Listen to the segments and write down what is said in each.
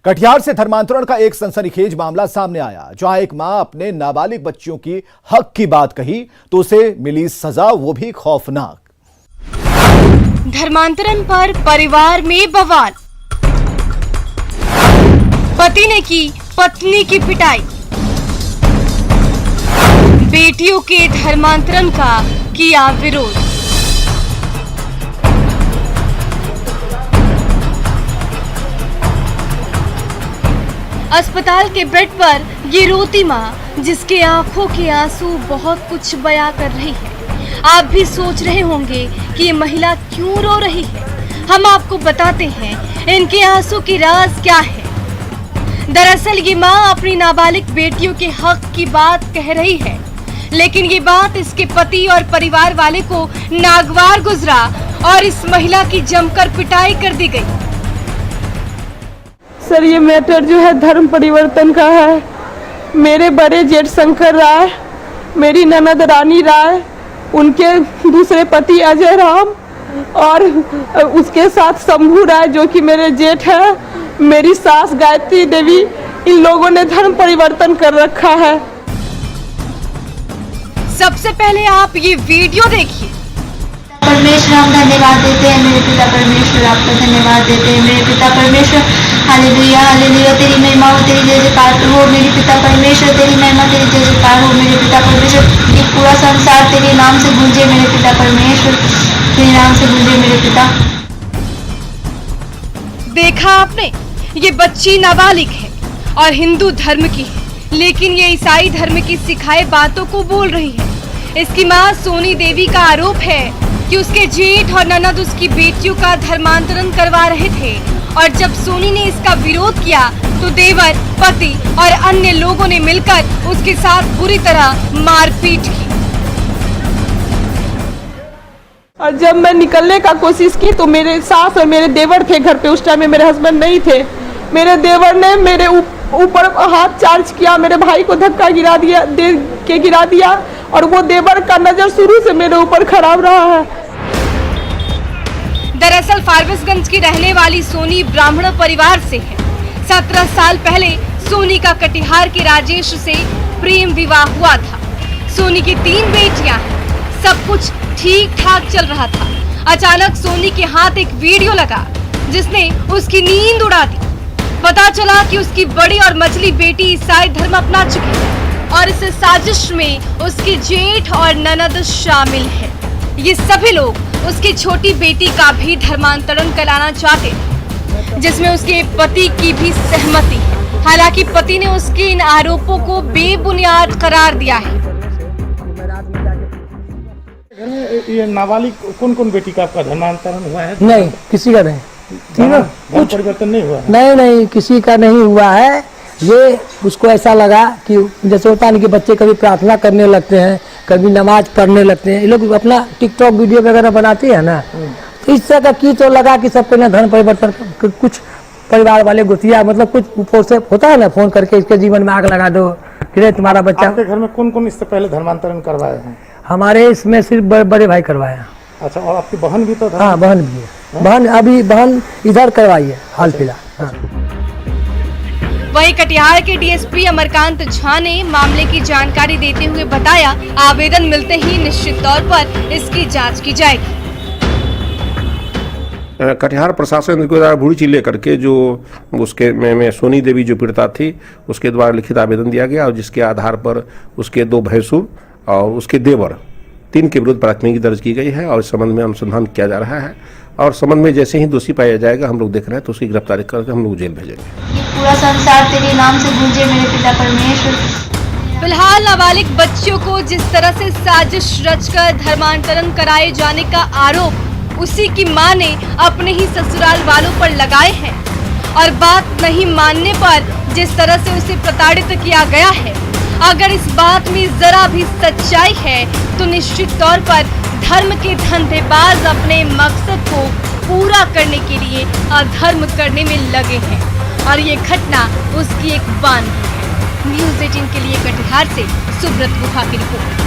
कटिहार से धर्मांतरण का एक सनसनीखेज मामला सामने आया, जहां एक मां अपने नाबालिग बच्चियों की हक की बात कही तो उसे मिली सजा, वो भी खौफनाक। धर्मांतरण पर परिवार में बवाल, पति ने की पत्नी की पिटाई, बेटियों के धर्मांतरण का किया विरोध। अस्पताल के बेड पर ये रोती माँ, जिसके आंखों के आंसू बहुत कुछ बयां कर रही है। आप भी सोच रहे होंगे कि ये महिला क्यों रो रही है। हम आपको बताते हैं इनके आंसू की राज क्या है। दरअसल ये माँ अपनी नाबालिग बेटियों के हक की बात कह रही है, लेकिन ये बात इसके पति और परिवार वाले को नागवार गुजरा और इस महिला की जमकर पिटाई कर दी गई। सर, ये मैटर जो है धर्म परिवर्तन का है। मेरे बड़े जेठ शंकर राय, मेरी ननद रानी राय, उनके दूसरे पति अजय राम और उसके साथ शंभू राय जो कि मेरे जेठ है, मेरी सास गायत्री देवी, इन लोगों ने धर्म परिवर्तन कर रखा है। सबसे पहले आप ये वीडियो देखिए। परमेश्वर, हम धन्यवाद देते हैं मेरे पिता परमेश्वर, आपका धन्यवाद देते हैं मेरे पिता परमेश्वर। हालेलुया हालेलुया, तेरी महिमा हो, तेरी जय जयकार हो मेरे पिता परमेश्वर, तेरी महिमा तेरी जय जयकार हो मेरे पिता परमेश्वर। ये पूरा संसार तेरे नाम से गूंजे मेरे पिता परमेश्वर, तेरे नाम से गूंजे मेरे पिता। देखा आपने, ये बच्ची नाबालिग है और हिंदू धर्म की है, लेकिन ये ईसाई धर्म की सिखाए बातों को बोल रही है। इसकी मां सोनी देवी का आरोप है कि उसके जेठ और ननद उसकी बेटियों का धर्मांतरण करवा रहे थे और जब सोनी ने इसका विरोध किया तो देवर, पति और अन्य लोगों ने मिलकर उसके साथ बुरी तरह मारपीट की। और जब मैं निकलने का कोशिश की तो मेरे सास और मेरे देवर थे घर पे। उस टाइम में मेरे हस्बैंड नहीं थे। मेरे देवर ने मेरे ऊपर हाथ चार्ज किया, मेरे भाई को धक्का गिरा दिया और वो देवर का नजर शुरू से मेरे ऊपर खराब रहा है। दरअसल फारबिसगंज की रहने वाली सोनी ब्राह्मण परिवार से है। 17 साल पहले सोनी का कटिहार के राजेश से प्रेम विवाह हुआ था। सोनी की 3 बेटियां हैं। सब कुछ ठीक ठाक चल रहा था। अचानक सोनी के हाथ एक वीडियो लगा जिसने उसकी नींद उड़ा दी। पता चला कि उसकी बड़ी और मझली बेटी ईसाई धर्म अपना चुकी है और इस साजिश में उसकी जेठ और ननद शामिल है। ये सभी लोग उसकी छोटी बेटी का भी धर्मांतरण कराना चाहते थे, जिसमें उसके पति की भी सहमति है। हालांकि पति ने उसके इन आरोपों को बेबुनियाद करार दिया है। ये नाबालिग कौन बेटी का आपका धर्मांतरण हुआ है? नहीं, किसी का नहीं। कुछ परिवर्तन नहीं हुआ है? नहीं, किसी का नहीं हुआ है। ये उसको ऐसा लगा कि जैसे होता नहीं कि बच्चे कभी प्रार्थना करने लगते हैं, कभी नमाज पढ़ने लगते हैं, ये लोग अपना टिकटॉक वीडियो वगैरह बनाते हैं ना, तो इस तरह का की तो लगा कि सबको ना धर्म परिवर्तन। कुछ परिवार वाले गुतिया, मतलब कुछ ऊपर से होता है ना, फोन करके इसके जीवन में आग लगा दो कि तुम्हारा बच्चा। आपके घर में कौन इससे पहले धर्मांतरण करवाए हैं? हमारे इसमें सिर्फ बड़े भाई करवाया। अच्छा, और आपकी बहन भी तो? हाँ, बहन भी है। बहन इधर करवाई है हाल फिलहाल। हाँ। वहीं कटिहार के डीएसपी अमरकांत झा ने मामले की जानकारी देते हुए बताया, आवेदन मिलते ही निश्चित तौर पर इसकी जांच की जाएगी। कटिहार प्रशासन के द्वारा बूढ़ी चिल्ले करके जो उसके में सोनी देवी जो पीड़िता थी, उसके द्वारा लिखित आवेदन दिया गया और जिसके आधार पर उसके 2 भैंसुर और उसके देवर 3 के विरुद्ध प्राथमिकी दर्ज की गई है और इस संबंध में अनुसंधान किया जा रहा है और संबंध में जैसे ही दोषी पाया जाएगा, हम लोग देख रहे हैं तो उसकी गिरफ्तारी करके हम लोग जेल भेजेंगे। ये पूरा संसार तेरे नाम से गूंजे मेरे पिता परमेश्वर। फिलहाल नाबालिग बच्चियों को जिस तरह से साजिश रचकर धर्मांतरण कराए जाने का आरोप उसी की मां ने अपने ही ससुराल वालों पर लगाए हैं और बात नहीं मानने पर जिस तरह से उसे प्रताड़ित किया गया है, अगर इस बात में जरा भी सच्चाई है तो निश्चित तौर पर धर्म के धंधेबाज अपने मकसद को पूरा करने के लिए अधर्म करने में लगे हैं और ये घटना उसकी एक बान है। न्यूज़ 18 के लिए कटिहार से सुब्रत गुहा की रिपोर्ट।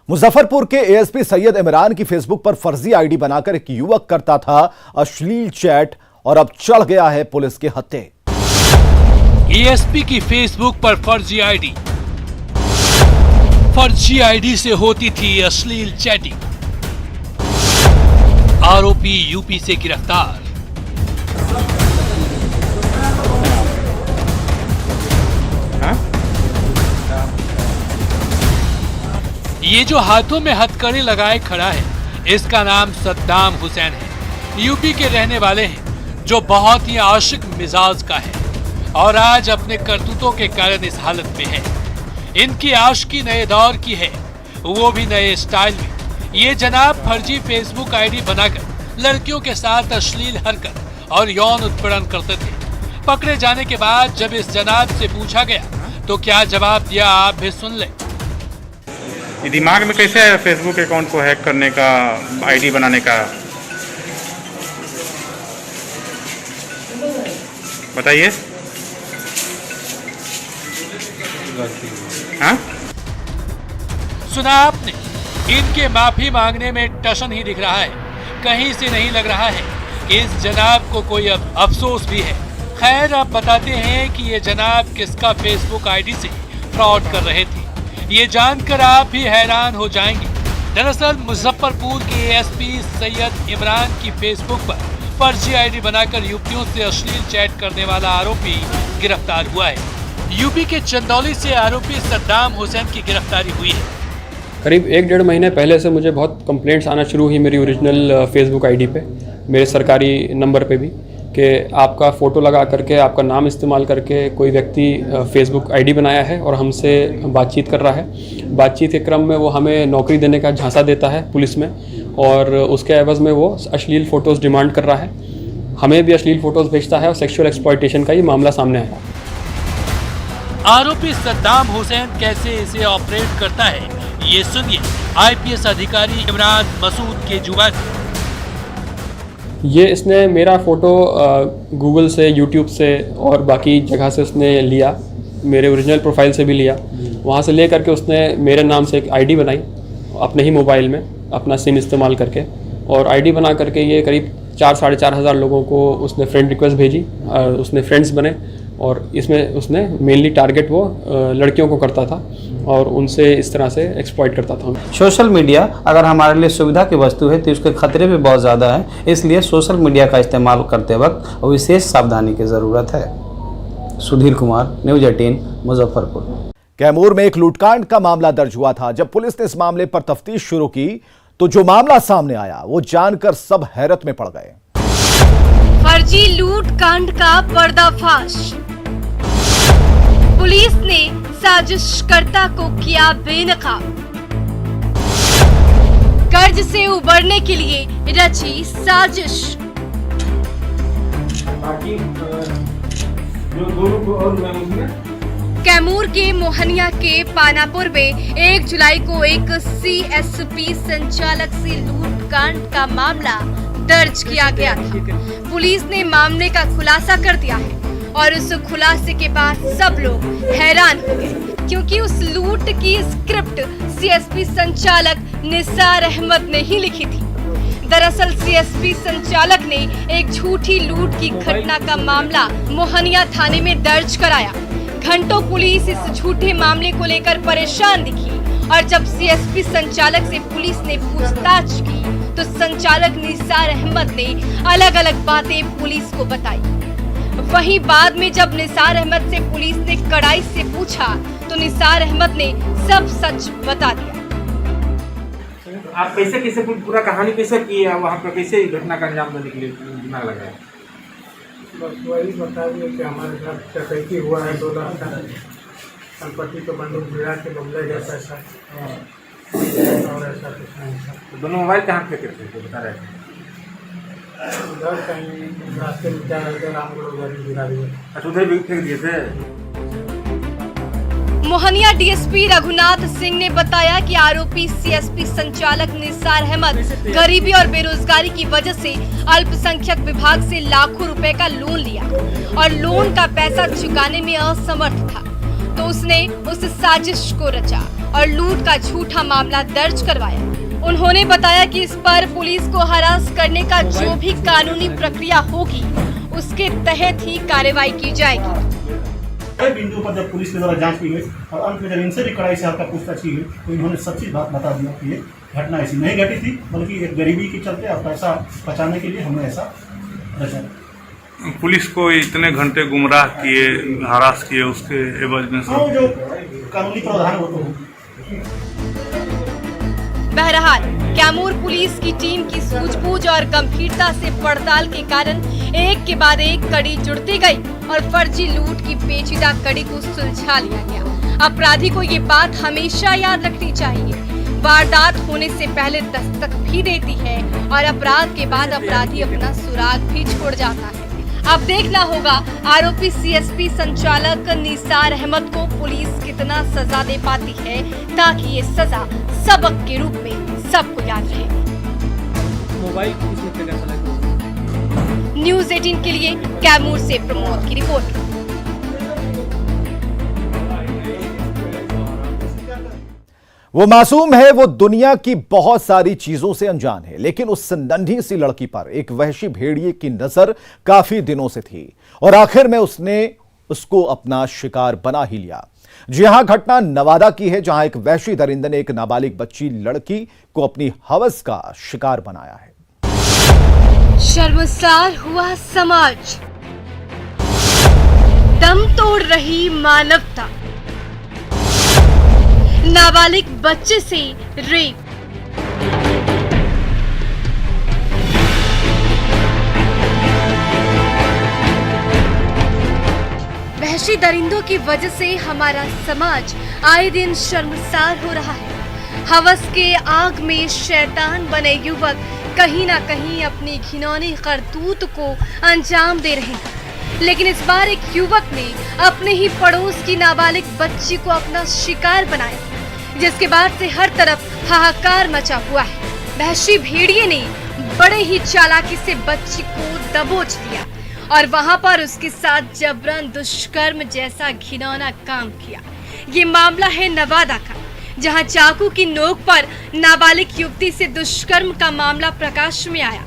मुजफ्फरपुर के एएसपी सैयद इमरान की फेसबुक पर फर्जी आईडी बनाकर एक युवक करता था अश्लील चैट और अब चढ़ गया है पुलिस के हत्थे। एएसपी की फेसबुक पर फर्जी आईडी से होती थी अश्लील चैटिंग। आरोपी यूपी से गिरफ्तार। ये जो हाथों में हथकड़ी लगाए खड़ा है, इसका नाम सद्दाम हुसैन है। यूपी के रहने वाले हैं, जो बहुत ही आशिक मिजाज का है और आज अपने करतूतों के कारण इस हालत में है। इनकी आशिकी नए दौर की है, वो भी नए स्टाइल में। ये जनाब फर्जी फेसबुक आईडी बनाकर लड़कियों के साथ अश्लील हरकत और यौन उत्पीड़न करते थे। पकड़े जाने के बाद जब इस जनाब से पूछा गया तो क्या जवाब दिया, आप भी सुन लें। ये दिमाग में कैसे है फेसबुक अकाउंट को हैक करने का, आईडी बनाने का, बताइए। हाँ? सुना आपने, इनके माफी मांगने में टशन ही दिख रहा है। कहीं से नहीं लग रहा है कि इस जनाब को कोई अब अफसोस भी है। खैर, अब बताते हैं कि ये जनाब किसका फेसबुक आईडी से फ्रॉड कर रहे थे। ये जानकर आप भी हैरान हो जाएंगे। दरअसल मुजफ्फरपुर के एएसपी सैयद इमरान की फेसबुक पर फर्जी आईडी बनाकर यूपियों से अश्लील चैट करने वाला आरोपी गिरफ्तार हुआ है। यूपी के चंदौली से आरोपी सद्दाम हुसैन की गिरफ्तारी हुई है। करीब 1-1.5 महीने पहले से मुझे बहुत कंप्लेंट्स आना शुरू हुई मेरी ओरिजिनल फेसबुक आईडी पे, मेरे सरकारी नंबर पे भी, कि आपका फ़ोटो लगा करके, आपका नाम इस्तेमाल करके कोई व्यक्ति फेसबुक आईडी बनाया है और हमसे बातचीत कर रहा है। बातचीत के क्रम में वो हमें नौकरी देने का झांसा देता है पुलिस में, और उसके एवज़ में वो अश्लील फ़ोटोज़ डिमांड कर रहा है। हमें भी अश्लील फ़ोटोज़ भेजता है और सेक्सुअल एक्सप्लॉयटेशन का ये मामला सामने आया। आरोपी सद्दाम हुसैन कैसे इसे ऑपरेट करता है, ये सुनिए आईपीएस अधिकारी इमरान मसूद के जुबानी। ये इसने मेरा फ़ोटो गूगल से, यूट्यूब से और बाकी जगह से उसने लिया, मेरे ओरिजिनल प्रोफाइल से भी लिया। वहाँ से ले करके उसने मेरे नाम से एक आईडी बनाई अपने ही मोबाइल में, अपना सिम इस्तेमाल करके, और आईडी बना करके ये करीब 4-4.5 हज़ार लोगों को उसने फ्रेंड रिक्वेस्ट भेजी, उसने फ्रेंड्स बने, और इसमें उसने मेनली टारगेट वो लड़कियों को करता था और उनसे इस तरह से एक्सप्लॉइट करता था। सोशल मीडिया अगर हमारे लिए सुविधा की वस्तु है तो उसके खतरे भी बहुत ज़्यादा हैं, इसलिए सोशल मीडिया का इस्तेमाल करते वक्त विशेष सावधानी की ज़रूरत है। सुधीर कुमार, न्यूज़ 18, मुजफ्फरपुर। कैमूर में एक लूटकांड का मामला दर्ज हुआ था। जब पुलिस ने इस मामले पर तफ्तीश शुरू की तो जो मामला सामने आया वो जानकर सब हैरत में पड़ गए। फर्जी लूट कांड का पर्दाफाश। पुलिस ने साजिशकर्ता को किया बेनकाब। कर्ज से उबरने के लिए रची साजिश। कैमूर के मोहनिया के पानापुर में 1 जुलाई को एक सीएसपी संचालक से लूट कांड का मामला दर्ज किया गया था। पुलिस ने मामले का खुलासा कर दिया है और उस खुलासे के बाद सब लोग हैरान हो गए, क्योंकि उस लूट की स्क्रिप्ट सीएसपी संचालक निसार अहमद ने ही लिखी थी। दरअसल सीएसपी संचालक ने एक झूठी लूट की घटना का मामला मोहनिया थाने में दर्ज कराया। घंटों पुलिस इस झूठे मामले को लेकर परेशान दिखी और जब सीएसपी संचालक से पुलिस ने पूछताछ की तो संचालक निसार अहमद ने अलग अलग बातें पुलिस को बताई। वहीं बाद में जब निसार अहमद से पुलिस ने कड़ाई से पूछा तो निसार अहमद ने सब सच बता दिया। आप कैसे पूरा कहानी कैसे की है, वहाँ पर कैसे घटना का अंजाम देने के लिए दिमाग लगाया? बस वही बता दिए कि हमारे साथ डकैती हुआ है, 2 लाख का संपत्ति को बंदूक गिरा के बदला गया पैसा, और ऐसा कुछ नहीं था। तो दोनों मोबाइल कहाँ फेंके थे तो बता रहे थे? उधर कहीं रास्ते में जा रहे थे, रामगढ़ उधर ही गिरा दिए। अच्छा, उधर भी फेंक दिए थे। मोहनिया डीएसपी रघुनाथ सिंह ने बताया कि आरोपी सीएसपी संचालक निसार अहमद गरीबी और बेरोजगारी की वजह से अल्पसंख्यक विभाग से लाखों रुपए का लोन लिया और लोन का पैसा चुकाने में असमर्थ था, तो उसने उस साजिश को रचा और लूट का झूठा मामला दर्ज करवाया। उन्होंने बताया कि इस पर पुलिस को हरास करने का जो भी कानूनी प्रक्रिया होगी उसके तहत ही कार्रवाई की जाएगी। कई बिंदुओं पर जब पुलिस के द्वारा जांच की गई और अंत में जब इनसे भी कड़ाई से हल्का पूछताछ की गई तो इन्होंने सच्ची बात बता दिया कि ये घटना ऐसी नहीं घटी थी, बल्कि एक गरीबी के चलते और पैसा बचाने के लिए हमने ऐसा रचा। पुलिस को इतने घंटे गुमराह किए, हरास किए, उसके एवज में हाँ, जो कानूनी प्रावधान वो तो। बहरहाल कैमूर पुलिस की टीम की सूझबूझ और गंभीरता से पड़ताल के कारण एक के बाद एक कड़ी जुड़ती गई और फर्जी लूट की पेचीदा कड़ी को सुलझा लिया गया। अपराधी को ये बात हमेशा याद रखनी चाहिए, वारदात होने से पहले दस्तक भी देती है और अपराध के बाद अपराधी अपना सुराग भी छोड़ जाता है। अब देखना होगा आरोपी सीएसपी संचालक निसार अहमद को पुलिस कितना सजा दे पाती है ताकि ये सजा सबक के रूप में सबको याद रहे। मोबाइल न्यूज़ 18 के लिए कैमूर से प्रमोद की रिपोर्ट। वो मासूम है, वो दुनिया की बहुत सारी चीजों से अनजान है, लेकिन उस नन्ही सी लड़की पर एक वहशी भेड़िए की नजर काफी दिनों से थी और आखिर में उसने उसको अपना शिकार बना ही लिया। जी हां, घटना नवादा की है, जहां एक वहशी दरिंदे ने एक नाबालिग बच्ची लड़की को अपनी हवस का शिकार बनाया है। शर्मसार हुआ समाज, दम तोड़ रही मानवता, नाबालिग बच्चे से रेप। वहशी दरिंदों की वजह से हमारा समाज आए दिन शर्मसार हो रहा है। हवस के आग में शैतान बने युवक कहीं ना कहीं अपनी घिनौनी करतूत को अंजाम दे रहे हैं। लेकिन इस बार एक युवक ने अपने ही पड़ोस की नाबालिग बच्ची को अपना शिकार बनाया, जिसके बाद से हर तरफ हाहाकार मचा हुआ है। वहशी भेड़िए ने बड़े ही चालाकी से बच्ची को दबोच लिया और वहां पर उसके साथ जबरन दुष्कर्म जैसा घिनौना काम किया। ये मामला है नवादा का, जहां चाकू की नोक पर नाबालिग युवती से दुष्कर्म का मामला प्रकाश में आया।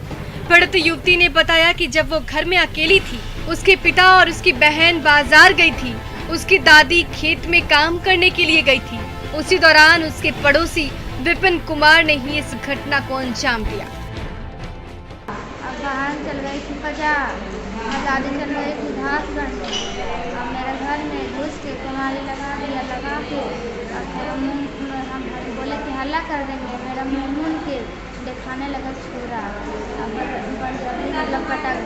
पीड़ित युवती ने बताया कि जब वो घर में अकेली थी, उसके पिता और उसकी बहन बाजार गई थी, उसकी दादी खेत में काम करने के लिए गई थी। उसी दौरान उसके पड़ोसी विपिन कुमार ने ही इस घटना को अंजाम दिया। बहन चल गई थी बाजार, दादी चल गई थी घास गढ़ने, और मेरे घर में घुस के कुमारी लगा दिया, लगा के और मेरा मुँह हम बोले कि हल्ला कर देंगे, मेरा मुँह के दिखाने लगा छुरा, मतलब पटक।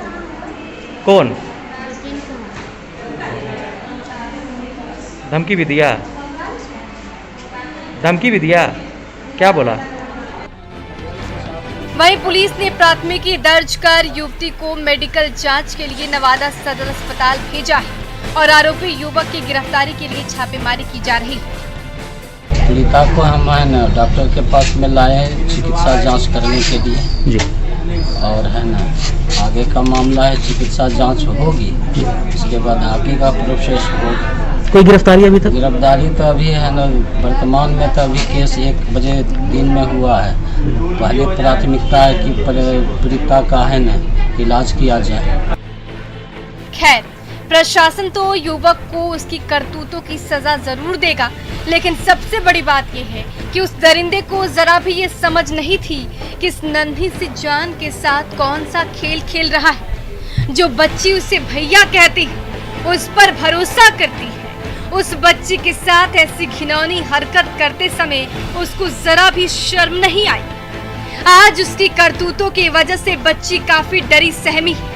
कौन विपिन कुमार। धमकी भी दिया? धमकी भी दिया? क्या बोला? वहीं पुलिस ने प्राथमिकी दर्ज कर युवती को मेडिकल जांच के लिए नवादा सदर अस्पताल भेजा है और आरोपी युवक की गिरफ्तारी के लिए छापेमारी की जा रही है। पीड़िता को हम है ना डॉक्टर के पास में लाए हैं चिकित्सा जांच करने के लिए जी, और है ना आगे का मामला है, चिकित्सा जांच होगी, उसके बाद आगे का प्रोसेस होगा। कोई गिरफ्तारी अभी तक? गिरफ्तारी तो अभी है ना वर्तमान में तो अभी केस 1 बजे दिन में हुआ है। पहले प्राथमिकता है कि पीड़िता का है ना इलाज किया जाए। खैर, प्रशासन तो युवक को उसकी करतूतों की सजा जरूर देगा, लेकिन सबसे बड़ी बात यह है कि उस दरिंदे को जरा भी ये समझ नहीं थी कि इस नन्ही सी जान के साथ कौन सा खेल खेल रहा है। जो बच्ची उसे भैया कहती है, उस पर भरोसा करती है, उस बच्ची के साथ ऐसी घिनौनी हरकत करते समय उसको जरा भी शर्म नहीं आई। आज उसकी करतूतों की वजह से बच्ची काफी डरी सहमी है।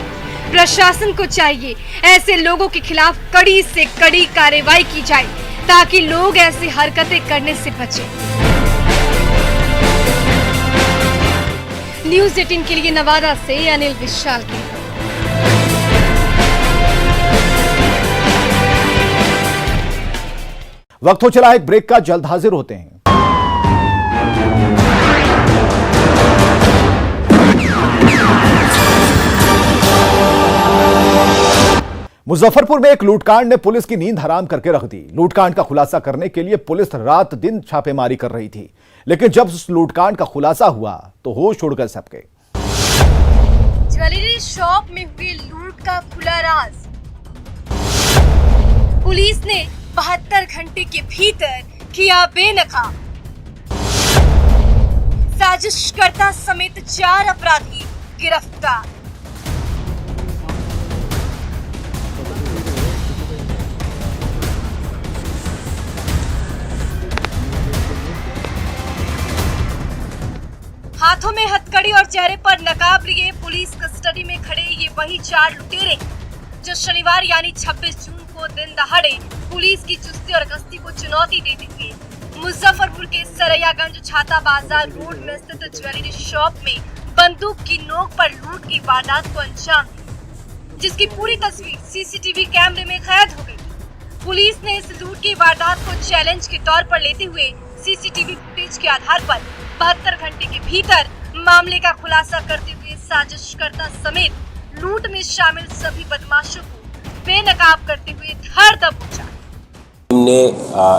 प्रशासन को चाहिए ऐसे लोगों के खिलाफ कड़ी से कड़ी कार्रवाई की जाए ताकि लोग ऐसी हरकतें करने से बचें। न्यूज़ 18 के लिए नवादा से अनिल विशाल की। वक्त हो चला एक ब्रेक का, जल्द हाजिर होते हैं। मुजफ्फरपुर में एक लूटकांड ने पुलिस की नींद हराम करके रख दी। लूटकांड का खुलासा करने के लिए पुलिस रात दिन छापेमारी कर रही थी। लेकिन जब उस लूटकांड का खुलासा हुआ तो होश उड़ गए सबके। ज्वेलरी शॉप में हुए लूट का खुला राज। पुलिस ने 72 घंटे के भीतर किया बेनकाब। साजिशकर्ता समेत 4 अपराधी गिरफ्तार। हाथों में हथकड़ी और चेहरे पर नकाब लिए पुलिस कस्टडी में खड़े ये वही 4 लुटेरे जो शनिवार यानी 26 जून को दिन दहाड़े पुलिस की चुस्ती और गश्ती को चुनौती देते हुए मुजफ्फरपुर के सरैयागंज छाता बाजार रोड में स्थित ज्वेलरी शॉप में बंदूक की नोक पर लूट की वारदात को अंजाम दिया, जिसकी पूरी तस्वीर सीसीटीवी कैमरे में कैद हो गई। पुलिस ने इस लूट की वारदात को चैलेंज के तौर पर लेते हुए सीसीटीवी फुटेज के आधार पर 72 घंटे के भीतर मामले का खुलासा करते हुए साजिशकर्ता समेत लूट में शामिल सभी बदमाशों को बेनकाब करते हुए धर दबोचा। हमने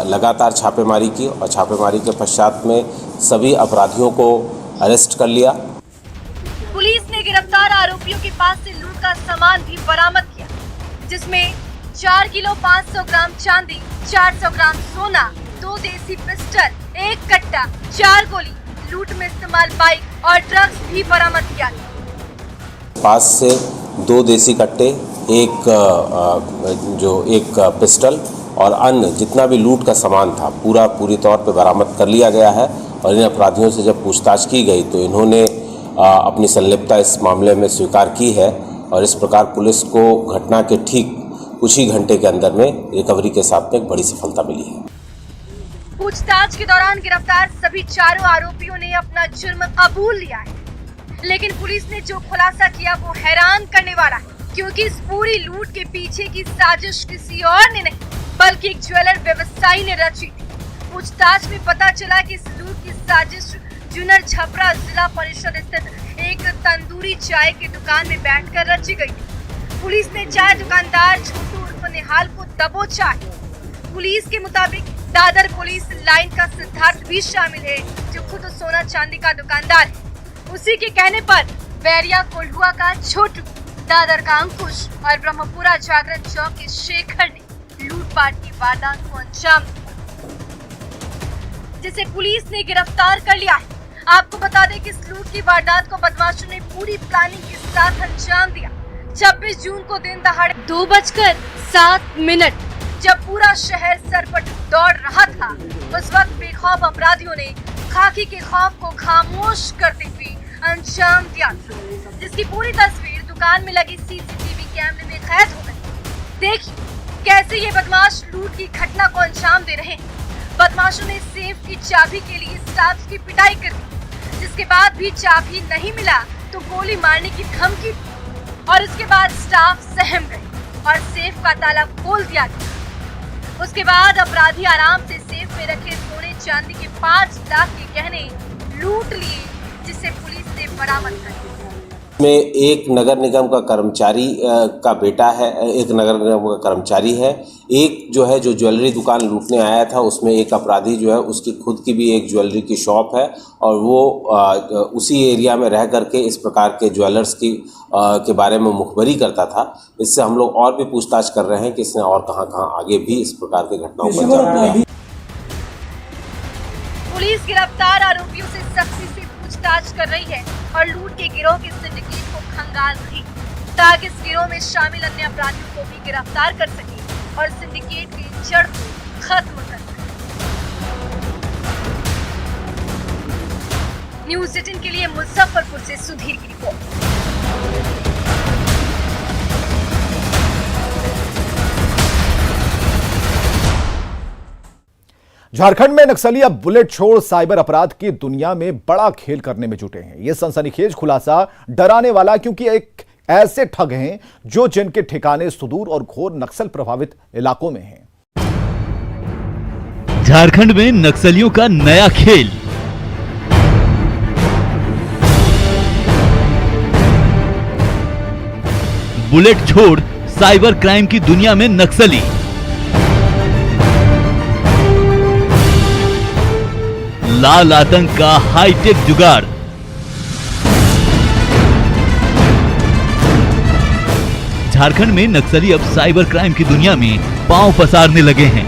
लगातार छापेमारी की और छापेमारी के पश्चात में सभी अपराधियों को अरेस्ट कर लिया। पुलिस ने गिरफ्तार आरोपियों के पास से लूट का सामान भी बरामद किया, जिसमें 4 किलो 500 ग्राम चांदी, 400 ग्राम सोना, 2 देसी पिस्टल, 1 कट्टा, 4 गोली, लूट में इस्तेमाल बाइक और ड्रग्स भी बरामद किया गया। पास से 2 देसी कट्टे, एक पिस्टल और अन्य जितना भी लूट का सामान था पूरी तौर पे बरामद कर लिया गया है। और इन अपराधियों से जब पूछताछ की गई तो इन्होंने अपनी संलिप्तता इस मामले में स्वीकार की है और इस प्रकार पुलिस को घटना के ठीक कुछ ही घंटे के अंदर में रिकवरी के साथ में एक बड़ी सफलता मिली है। पूछताछ के दौरान गिरफ्तार सभी 4 आरोपियों ने अपना जुर्म कबूल लिया है, लेकिन पुलिस ने जो खुलासा किया वो हैरान करने वाला है, क्योंकि इस पूरी लूट के पीछे की साजिश किसी और ने नहीं बल्कि एक ज्वेलर व्यवसायी ने रची थी। पूछताछ में पता चला कि इस लूट की साजिश जुन्नर छपरा जिला परिषद स्थित एक तंदूरी चाय की दुकान में बैठकर रची गई थी। पुलिस ने चाय दुकानदार छोटू उर्फ निहाल को दबोचा है। पुलिस के मुताबिक दादर पुलिस लाइन का सिद्धार्थ भी शामिल है, जो खुद सोना चांदी का दुकानदार है। उसी के कहने पर बैरिया कोल्हुआ का छोटू, दादर का अंकुश और ब्रह्मपुरा जागरण चौक के शेखर ने लूटपाट की वारदात को अंजाम दिया, जिसे पुलिस ने गिरफ्तार कर लिया है। आपको बता दें कि इस लूट की वारदात को बदमाशों ने पूरी प्लानिंग के साथ अंजाम दिया। 26 जून को दिन दहाड़े 2:07 जब पूरा शहर सरपट दौड़ रहा था, उस वक्त बेखौफ अपराधियों ने खाकी के खौफ को खामोश करते हुए अंजाम दिया, जिसकी पूरी तस्वीर दुकान में लगी सीसीटीवी कैमरे में कैद हो गई। देखिए कैसे ये बदमाश लूट की घटना को अंजाम दे रहे हैं। बदमाशों ने सेफ की चाबी के लिए स्टाफ की पिटाई कर दी, जिसके बाद भी चाबी नहीं मिला तो गोली मारने की धमकी दी और उसके बाद स्टाफ सहम गए और सेफ का ताला खोल दिया गया। उसके बाद अपराधी आराम से सेफ में रखे सोने चांदी के 5 लाख के गहने लूट लिए, जिसे पुलिस ने बरामद कर लिया। में एक नगर निगम का कर्मचारी का बेटा है, एक नगर निगम का कर्मचारी है। एक जो है जो ज्वेलरी दुकान लूटने आया था उसमें एक अपराधी जो है उसकी खुद की भी एक ज्वेलरी की शॉप है और वो उसी एरिया में रह करके इस प्रकार के ज्वेलर्स की के बारे में मुखबरी करता था। इससे हम लोग और भी पूछताछ कर रहे हैं कि इसने और कहां आगे भी इस प्रकार की घटनाओं को अंजाम दिया। पुलिस गिरफ्तार आरोपियों से सख्ती से पूछताछ कर रही है और लूट के गिरोह के सिंडिकेट को खंगाल रही, ताकि इस गिरोह में शामिल अन्य अपराधियों को भी गिरफ्तार कर सके और सिंडिकेट की जड़ को खत्म कर सके। न्यूज़ 18 के लिए मुजफ्फरपुर से सुधीर की रिपोर्ट। झारखंड में नक्सली अब बुलेट छोड़ साइबर अपराध की दुनिया में बड़ा खेल करने में जुटे हैं। यह सनसनीखेज खुलासा डराने वाला, क्योंकि एक ऐसे ठग हैं जो जिनके ठिकाने सुदूर और घोर नक्सल प्रभावित इलाकों में हैं। झारखंड में नक्सलियों का नया खेल। बुलेट छोड़ साइबर क्राइम की दुनिया में नक्सली। लाल आतंक का हाईटेक जुगाड़। झारखंड में नक्सली अब साइबर क्राइम की दुनिया में पांव पसारने लगे हैं।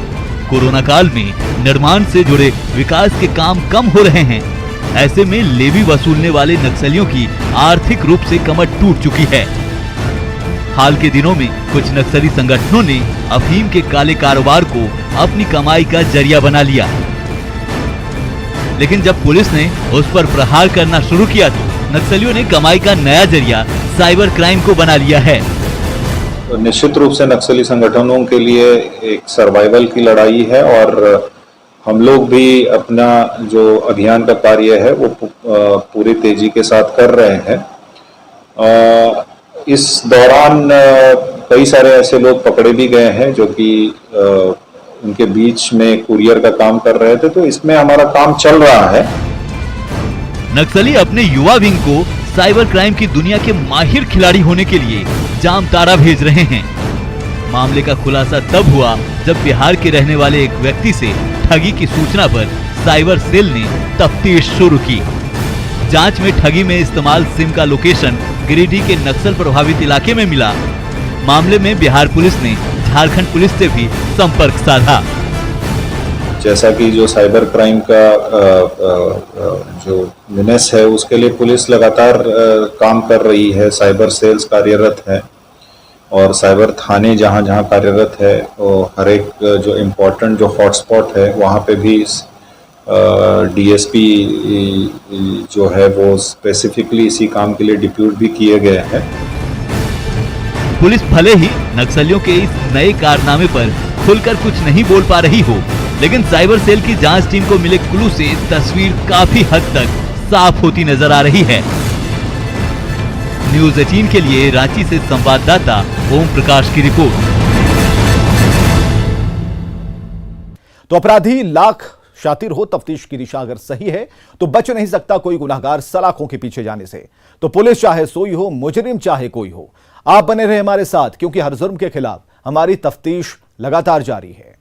कोरोना काल में निर्माण से जुड़े विकास के काम कम हो रहे हैं। ऐसे में लेवी वसूलने वाले नक्सलियों की आर्थिक रूप से कमर टूट चुकी है। हाल के दिनों में कुछ नक्सली संगठनों ने अफीम के काले कारोबार को अपनी कमाई का जरिया बना लिया, लेकिन जब पुलिस ने उस पर प्रहार करना शुरू किया तो नक्सलियों ने कमाई का नया जरिया साइबर क्राइम को बना लिया है। तो निश्चित रूप से नक्सली संगठनों के लिए एक सर्वाइवल की लड़ाई है और हम लोग भी अपना जो अभियान का कार्य है वो पूरी तेजी के साथ कर रहे हैं। इस दौरान कई सारे ऐसे लोग पकड़े भी गए हैं जो कि उनके बीच में कुरियर का काम कर रहे थे, तो इसमें हमारा काम चल रहा है। नक्सली अपने युवा विंग को साइबर क्राइम की दुनिया के माहिर खिलाड़ी होने के लिए जामताड़ा भेज रहे हैं। मामले का खुलासा तब हुआ जब बिहार के रहने वाले एक व्यक्ति से ठगी की सूचना पर साइबर सेल ने तफ्तीश शुरू की। जांच में ठगी में इस्तेमाल सिम का लोकेशन गिरिडीह के नक्सल प्रभावित इलाके में मिला। मामले में बिहार पुलिस ने झारखंड पुलिस से भी संपर्क साधा। जैसा कि जो साइबर क्राइम का जो मीनेस है उसके लिए पुलिस लगातार काम कर रही है। साइबर सेल्स कार्यरत है और साइबर थाने जहां जहां कार्यरत है और हर एक जो इम्पोर्टेंट जो हॉटस्पॉट है वहां पे भी डीएसपी जो है वो स्पेसिफिकली इसी काम के लिए डिप्यूट भी किए गए हैं। पुलिस भले ही नक्सलियों के इस नए कारनामे पर खुलकर कुछ नहीं बोल पा रही हो, लेकिन साइबर सेल की जांच टीम को मिले क्लू से तस्वीर काफी हद तक साफ होती नजर आ रही है। न्यूज़ 18 के लिए रांची से संवाददाता ओम प्रकाश की रिपोर्ट। तो अपराधी लाख शातिर हो, तफ्तीश की दिशा अगर सही है तो बच नहीं सकता कोई गुनाहगार सलाखों के पीछे जाने से। तो पुलिस चाहे सोई हो, मुजरिम चाहे कोई हो, आप बने रहे हमारे साथ, क्योंकि हर जुर्म के खिलाफ हमारी तफ्तीश लगातार जारी है।